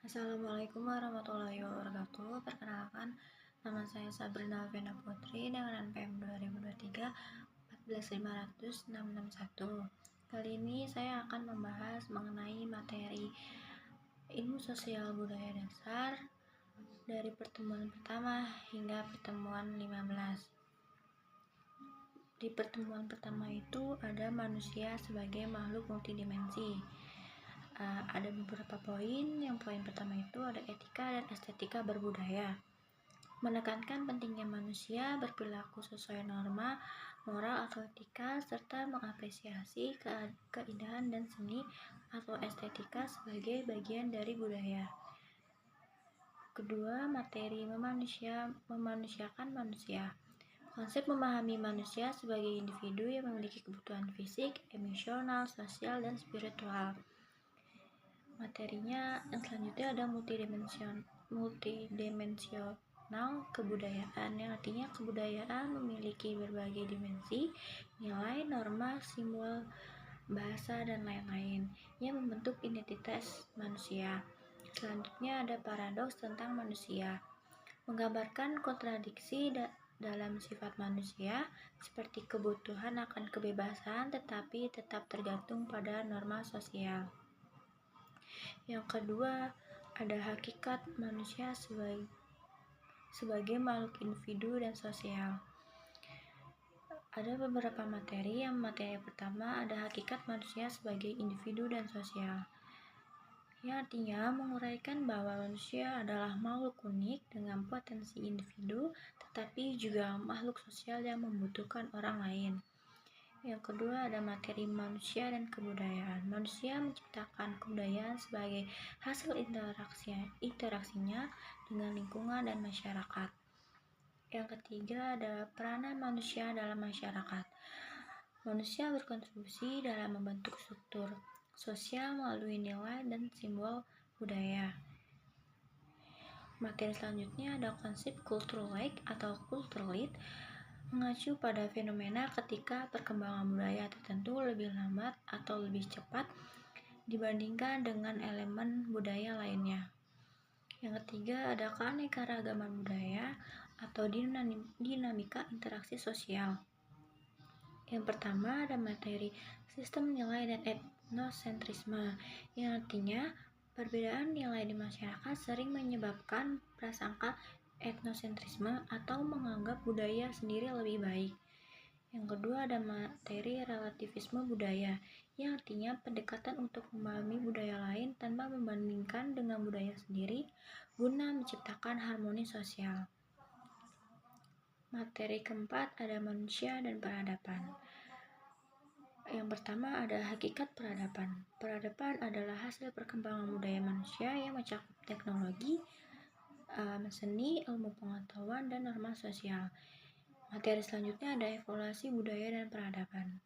Assalamualaikum warahmatullahi wabarakatuh. Perkenalkan, nama saya Sabrina Alvena Putri dengan NPM 2023 14500 Kali ini saya akan membahas mengenai materi ilmu sosial budaya dasar dari pertemuan pertama hingga pertemuan 15. Di pertemuan pertama itu ada manusia sebagai makhluk multidimensi. Ada beberapa poin. Yang poin pertama itu ada etika dan estetika berbudaya, menekankan pentingnya manusia berperilaku sesuai norma, moral atau etika, serta mengapresiasi keindahan dan seni atau estetika sebagai bagian dari budaya. Kedua, materi memanusiakan manusia. Konsep memahami manusia sebagai individu yang memiliki kebutuhan fisik, emosional, sosial, dan spiritual. Materinya yang selanjutnya ada multidimensional kebudayaan, yang artinya kebudayaan memiliki berbagai dimensi, nilai, norma, simbol, bahasa, dan lain-lain yang membentuk identitas manusia. Selanjutnya ada paradoks tentang manusia, menggambarkan kontradiksi dalam sifat manusia, seperti kebutuhan akan kebebasan tetapi tetap tergantung pada norma sosial. Yang kedua, ada hakikat manusia sebagai makhluk individu dan sosial. Ada beberapa materi. Yang materi pertama ada hakikat manusia sebagai individu dan sosial, yang artinya menguraikan bahwa manusia adalah makhluk unik dengan potensi individu, tetapi juga makhluk sosial yang membutuhkan orang lain. Yang kedua ada materi manusia dan kebudayaan. Manusia menciptakan kebudayaan sebagai hasil interaksinya dengan lingkungan dan masyarakat. Yang ketiga ada peranan manusia dalam masyarakat. Manusia berkontribusi dalam membentuk struktur sosial melalui nilai dan simbol budaya. Materi selanjutnya ada konsep cultural lag atau cultural lead, mengacu pada fenomena ketika perkembangan budaya tertentu lebih lambat atau lebih cepat dibandingkan dengan elemen budaya lainnya. Yang ketiga ada keanekaragaman budaya atau dinamika interaksi sosial. Yang pertama ada materi sistem nilai dan etnosentrisme, yang artinya perbedaan nilai di masyarakat sering menyebabkan prasangka etnosentrisme atau menganggap budaya sendiri lebih baik. Yang kedua ada materi relativisme budaya, yang artinya pendekatan untuk memahami budaya lain tanpa membandingkan dengan budaya sendiri guna menciptakan harmoni sosial. Materi keempat ada manusia dan peradaban. Yang pertama ada hakikat peradaban. Peradaban adalah hasil perkembangan budaya manusia yang mencakup teknologi, seni, ilmu pengetahuan, dan norma sosial. Materi selanjutnya ada evaluasi budaya dan peradaban,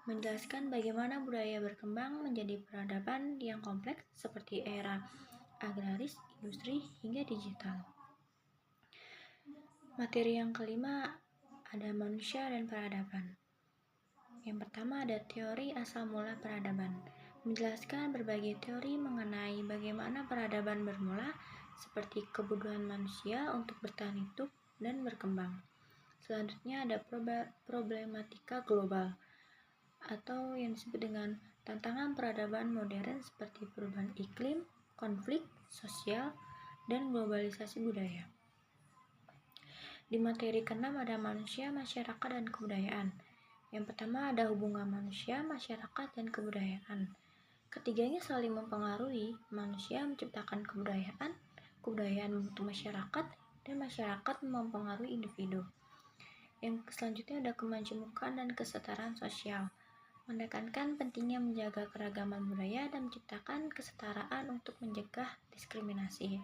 menjelaskan bagaimana budaya berkembang menjadi peradaban yang kompleks seperti era agraris, industri, hingga digital. Materi yang kelima ada manusia dan peradaban. Yang pertama ada teori asal mula peradaban, menjelaskan berbagai teori mengenai bagaimana peradaban bermula, seperti kebutuhan manusia untuk bertahan hidup dan berkembang. Selanjutnya ada problematika global atau yang disebut dengan tantangan peradaban modern seperti perubahan iklim, konflik sosial, dan globalisasi budaya. Di materi ke-6 ada manusia, masyarakat, dan kebudayaan. Yang pertama ada hubungan manusia, masyarakat, dan kebudayaan. Ketiganya saling mempengaruhi. Manusia menciptakan kebudayaan, kebudayaan membentuk masyarakat, dan masyarakat mempengaruhi individu. Yang selanjutnya ada kemajemukan dan kesetaraan sosial, menekankan pentingnya menjaga keragaman budaya dan menciptakan kesetaraan untuk mencegah diskriminasi.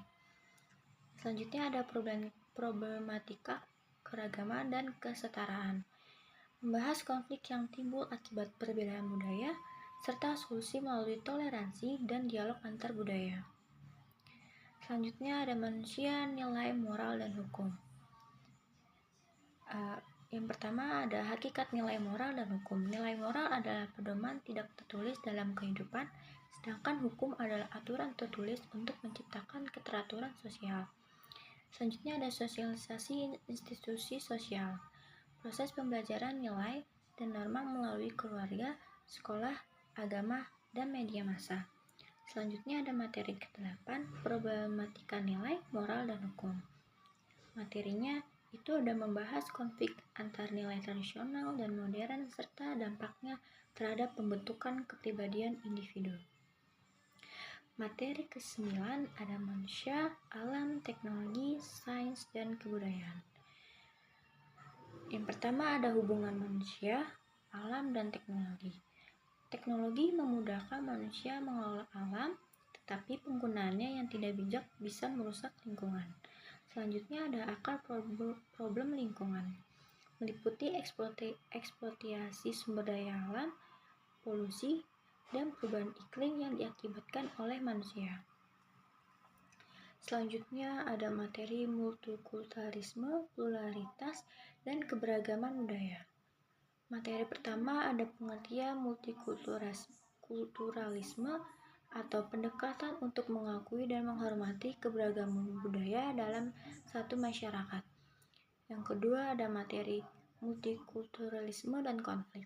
Selanjutnya ada problematika keragaman dan kesetaraan, membahas konflik yang timbul akibat perbedaan budaya, serta solusi melalui toleransi dan dialog antar budaya. Selanjutnya ada manusia, nilai, moral, dan hukum. Yang pertama ada hakikat nilai moral dan hukum. Nilai moral adalah pedoman tidak tertulis dalam kehidupan, sedangkan hukum adalah aturan tertulis untuk menciptakan keteraturan sosial. Selanjutnya ada sosialisasi institusi sosial, proses pembelajaran nilai dan norma melalui keluarga, sekolah, agama, dan media massa. Selanjutnya ada materi ke-8, problematika nilai, moral, dan hukum. Materinya itu ada membahas konflik antar nilai tradisional dan modern serta dampaknya terhadap pembentukan kepribadian individu. Materi ke-9 ada manusia, alam, teknologi, sains, dan kebudayaan. Yang pertama ada hubungan manusia, alam, dan teknologi. Teknologi memudahkan manusia mengelola alam, tetapi penggunaannya yang tidak bijak bisa merusak lingkungan. Selanjutnya ada akar problem lingkungan, meliputi eksploitasi sumber daya alam, polusi, dan perubahan iklim yang diakibatkan oleh manusia. Selanjutnya ada materi multikulturalisme, pluralitas, dan keberagaman budaya. Materi pertama ada pengertian multikulturalisme atau pendekatan untuk mengakui dan menghormati keberagaman budaya dalam satu masyarakat. Yang kedua ada materi multikulturalisme dan konflik.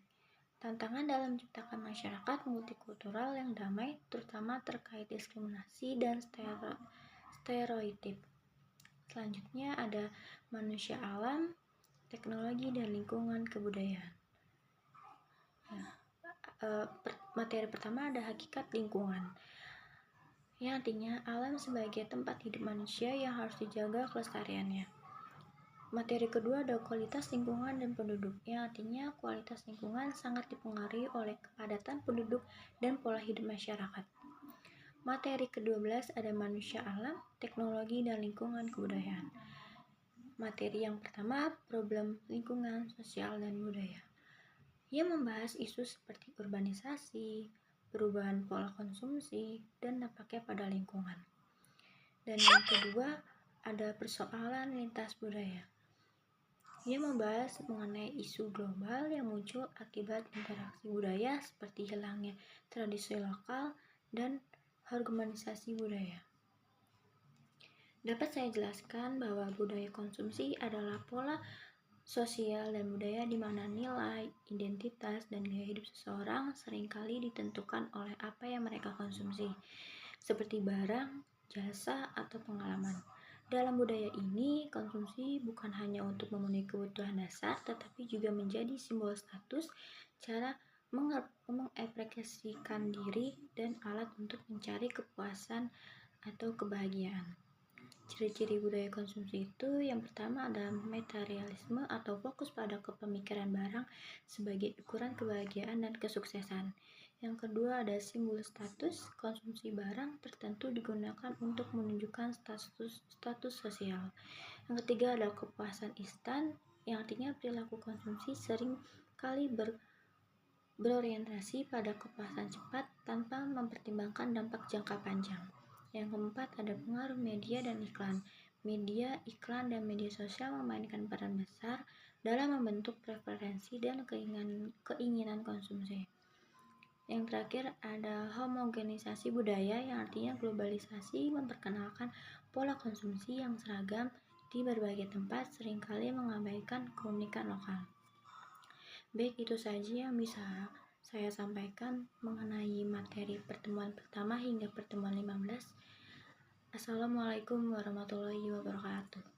Tantangan dalam menciptakan masyarakat multikultural yang damai, terutama terkait diskriminasi dan stereotip. Selanjutnya ada manusia, alam, teknologi, dan lingkungan kebudayaan. Materi pertama ada hakikat lingkungan, yang artinya alam sebagai tempat hidup manusia yang harus dijaga kelestariannya. Materi kedua ada kualitas lingkungan dan penduduk, yang artinya kualitas lingkungan sangat dipengaruhi oleh kepadatan penduduk dan pola hidup masyarakat. Materi ke-12 ada manusia, alam, teknologi, dan lingkungan kebudayaan. Materi yang pertama problem lingkungan, sosial, dan budaya. Ia membahas isu seperti urbanisasi, perubahan pola konsumsi, dan dampaknya pada lingkungan. Dan yang kedua ada persoalan lintas budaya. Ia membahas mengenai isu global yang muncul akibat interaksi budaya seperti hilangnya tradisi lokal dan harmonisasi budaya. Dapat saya jelaskan bahwa budaya konsumsi adalah pola sosial dan budaya di mana nilai, identitas, dan gaya hidup seseorang seringkali ditentukan oleh apa yang mereka konsumsi, seperti barang, jasa, atau pengalaman. Dalam budaya ini, konsumsi bukan hanya untuk memenuhi kebutuhan dasar, tetapi juga menjadi simbol status, cara mengekspresikan diri, dan alat untuk mencari kepuasan atau kebahagiaan. Ciri-ciri budaya konsumsi itu yang pertama ada materialisme atau fokus pada kepemikiran barang sebagai ukuran kebahagiaan dan kesuksesan. Yang kedua ada simbol status, konsumsi barang tertentu digunakan untuk menunjukkan status sosial. Yang ketiga ada kepuasan instan, yang artinya perilaku konsumsi sering kali berorientasi pada kepuasan cepat tanpa mempertimbangkan dampak jangka panjang. Yang keempat ada pengaruh media dan iklan. Media, iklan, dan media sosial memainkan peran besar dalam membentuk preferensi dan keinginan konsumsi. Yang terakhir ada homogenisasi budaya, yang artinya globalisasi memperkenalkan pola konsumsi yang seragam di berbagai tempat, seringkali mengabaikan keunikan lokal. Baik, itu saja yang bisa saya sampaikan mengenai materi pertemuan pertama hingga pertemuan 15. Assalamualaikum warahmatullahi wabarakatuh.